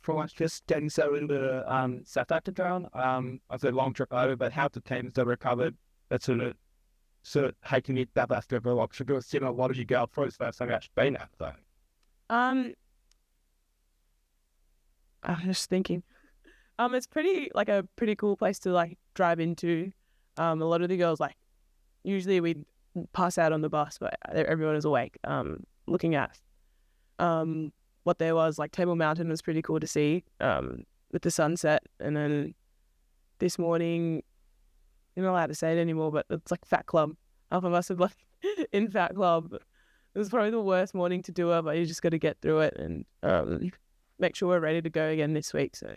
pretty much just getting settled into South Africa. I said long trip over, but how the teams that recovered, that sort of taking it that last over like should have seen a lot of you go through first time actually been at though. I'm just thinking. It's a pretty cool place to like drive into. A lot of the girls like usually we pass out on the bus, but everyone is awake. Looking at what there was like Table Mountain was pretty cool to see. With the sunset, and then this morning, you're not allowed to say it anymore, but it's like Fat Club. Half of us are like in Fat Club. It was probably the worst morning to do it, but you just got to get through it and make sure we're ready to go again this week. So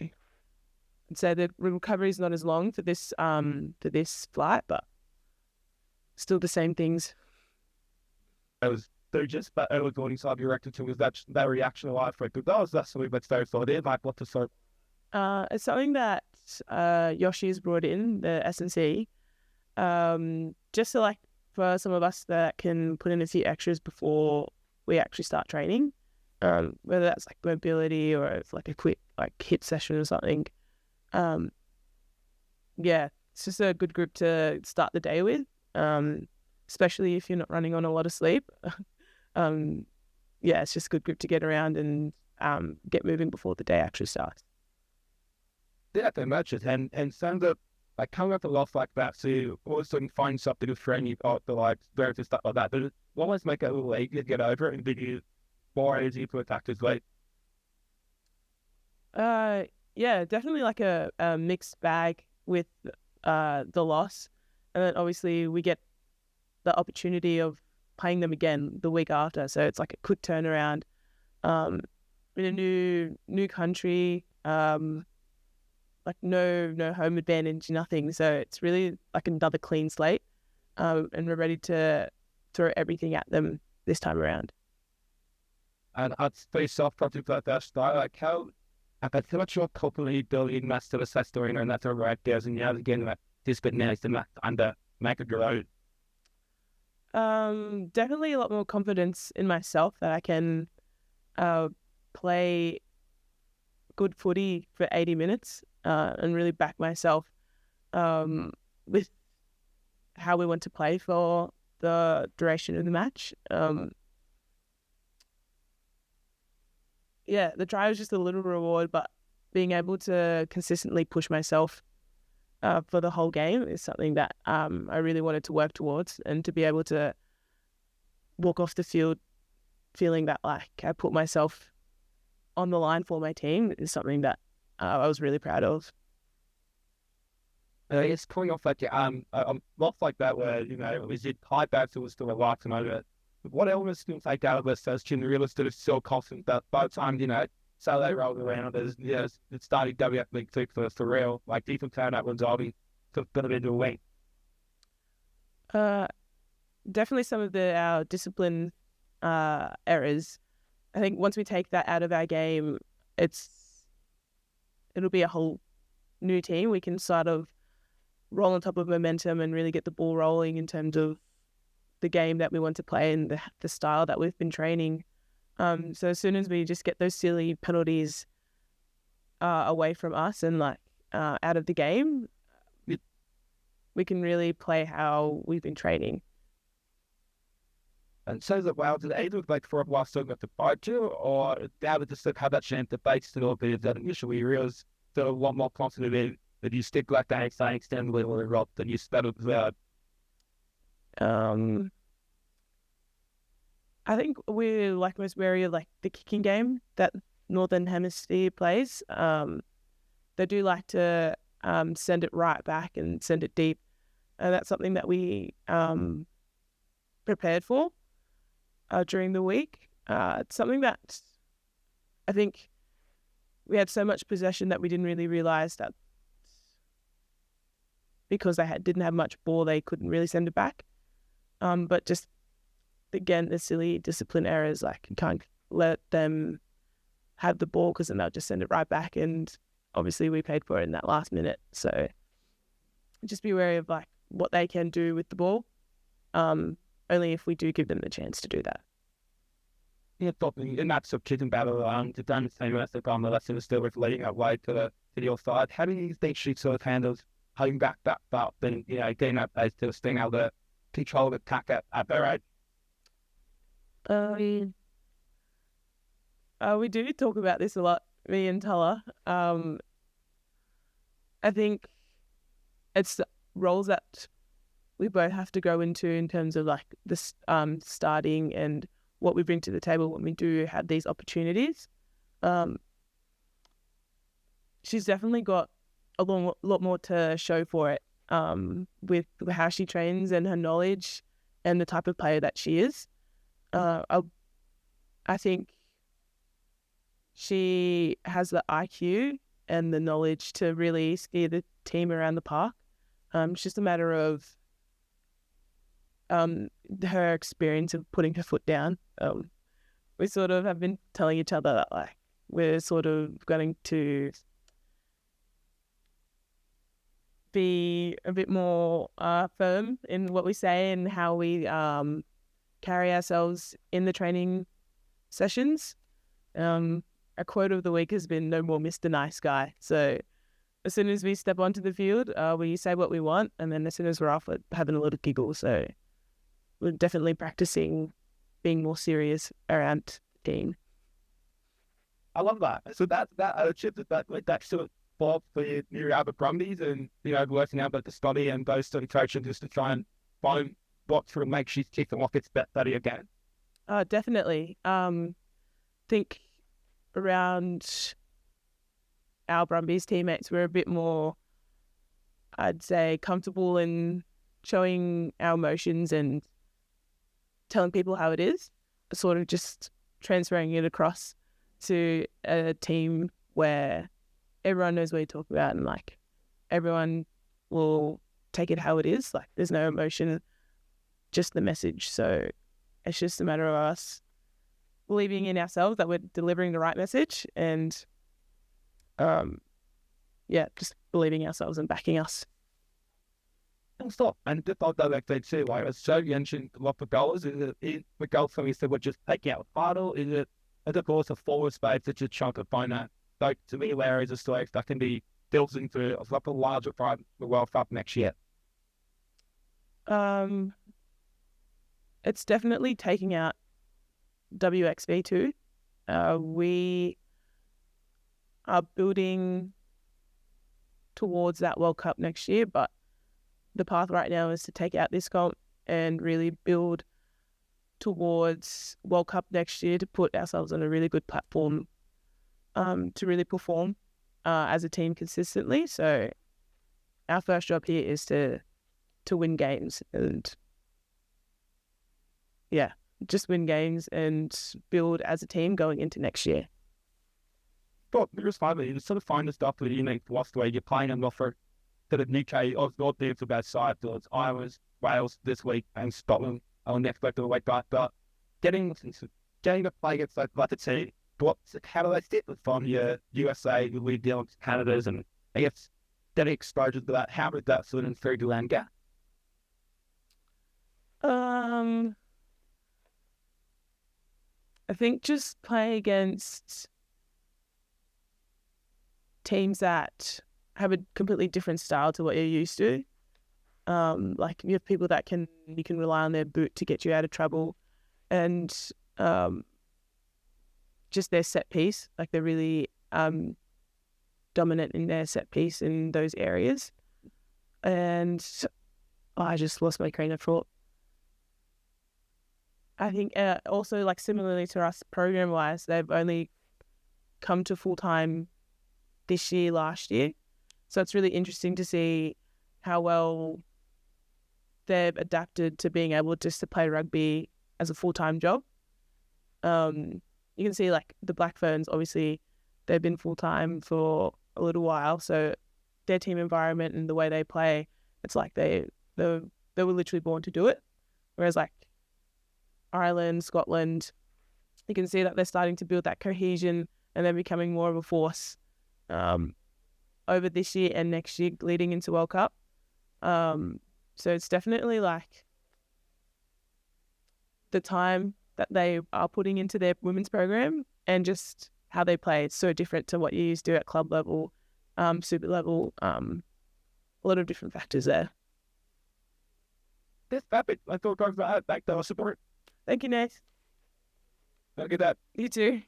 I'd say the recovery is not as long for this flight, but still the same things. It was just but early going inside your reaction to was that reaction alive for it. That's something that's very thought in, like what the sort. It's something that Yoshi's brought in, the S&C, just to like for some of us that can put in a few extras before we actually start training, whether that's like mobility or it's like a quick like hit session or something. Yeah, it's just a good group to start the day with, especially if you're not running on a lot of sleep. Yeah, it's just a good group to get around and get moving before the day actually starts. Yeah, I can imagine. And some of like coming up a lot like that, so you all of a sudden find something to train you out the like various stuff like that. But it almost make it a little easier to get over it and give you more easy to attack as well. Yeah, definitely like a mixed bag with the loss. And then obviously we get the opportunity of playing them again the week after. So it's like a quick turnaround. In a new country, like no home advantage, nothing. So it's really like another clean slate. And we're ready to throw everything at them this time around. And I'd say self-project about that style, like how I feel like you're culturally building master of story and that's all right there and yeah again like this bit nice and under make it your own. Definitely a lot more confidence in myself that I can play good footy for 80 minutes and really back myself with how we want to play for the duration of the match. Yeah, the try was just a little reward, but being able to consistently push myself for the whole game is something that I really wanted to work towards, and to be able to walk off the field feeling that like I put myself on the line for my team is something that I was really proud of. It's coming off like I'm not like that where is it high bats it was still a lot and over. What elements do you take out of this as Jim realistic is so confident that by the time so they rolled around it's starting WXV for real like even turn that one's already gonna be the way. Definitely some of our discipline errors. I think once we take that out of our game, it'll be a whole new team. We can sort of roll on top of momentum and really get the ball rolling in terms of the game that we want to play and the style that we've been training. So as soon as we just get those silly penalties away from us and like out of the game, we can really play how we've been training. And so that well, did they look like for a while still got to fight you, or that would just have that chance to base a little bit that initially realized still a lot more confident that you stick like that and extend a little rope than you sped up without. I think we're like most wary of like the kicking game that Northern Hemisphere plays. They do like to send it right back and send it deep, and that's something that we prepared for during the week. It's something that I think we had so much possession that we didn't really realize that because they didn't have much ball, they couldn't really send it back. But just again, the silly discipline errors, like you can't let them have the ball because then they'll just send it right back. And obviously we paid for it in that last minute. So just be wary of like what they can do with the ball. Only if we do give them the chance to do that. talking in that substitution battle, to done the same as the on the lesson is still with leading that way to your side. How do you think she sort of handles holding back that up and, getting that pace to being able to control the attack at their age? We do talk about this a lot, me and Tala. I think it's roles that we both have to go into in terms of like this starting and what we bring to the table when we do have these opportunities. She's definitely got a lot more to show for it, with how she trains and her knowledge and the type of player that she is. I think she has the IQ and the knowledge to really steer the team around the park. It's just a matter of her experience of putting her foot down. We sort of have been telling each other that like we're sort of going to be a bit more firm in what we say and how we carry ourselves in the training sessions. A quote of the week has been "No more Mr. Nice Guy." So as soon as we step onto the field, we say what we want, and then as soon as we're off, we're having a little giggle. So we're definitely practicing being more serious around the team. I love that. So that attitude, that sort of Bob for your Albert Brumbies and, working out about the study and those study coaching just to try and find what sort of makes you tick and what gets better again. Definitely. Think around our Brumbies teammates, we're a bit more, I'd say, comfortable in showing our emotions and telling people how it is, sort of just transferring it across to a team where everyone knows what you're talking about and like everyone will take it how it is. Like there's no emotion, just the message. So it's just a matter of us believing in ourselves that we're delivering the right message and just believing ourselves and backing us. And stop. And just like that, too, like so you mentioned a lot of goals. Is the goal for me said we're just taking out the final? Is it of course a forward space that you're trying to find that? Like to me, there is a strength that can be built into a larger part of the World Cup next year. It's definitely taking out WXV too. We are building towards that World Cup next year, but the path right now is to take out this comp and really build towards World Cup next year to put ourselves on a really good platform to really perform as a team consistently. So our first job here is to win games and just win games and build as a team going into next year. But there's finally you sort of find the stuff that you need lost where you're playing and offer to the UK or not there for both sides. So it's Iowa, Wales this week and Scotland on next week of the week. But getting to play against like the team, how do they sit from your USA, New Zealand, Canada's, and I guess getting exposure to that? How did that sort of through Delanga? I think just play against teams that have a completely different style to what you're used to. Like you have people that you can rely on their boot to get you out of trouble, and just their set piece. Like they're really dominant in their set piece in those areas. And I just lost my train of thought. I think also like similarly to us program wise, they've only come to full time this year, last year. So it's really interesting to see how well they've adapted to being able just to play rugby as a full-time job. You can see like the Black Ferns, obviously they've been full-time for a little while. So their team environment and the way they play, it's like they were literally born to do it. Whereas like Ireland, Scotland, you can see that they're starting to build that cohesion and they're becoming more of a force over this year and next year leading into World Cup. So it's definitely like the time that they are putting into their women's program, and just how they play. It's so different to what you used to do at club level, super level. A lot of different factors there. That's perfect. I thought talk about that. Back to our support. Thank you, Nate. Look at that. You too.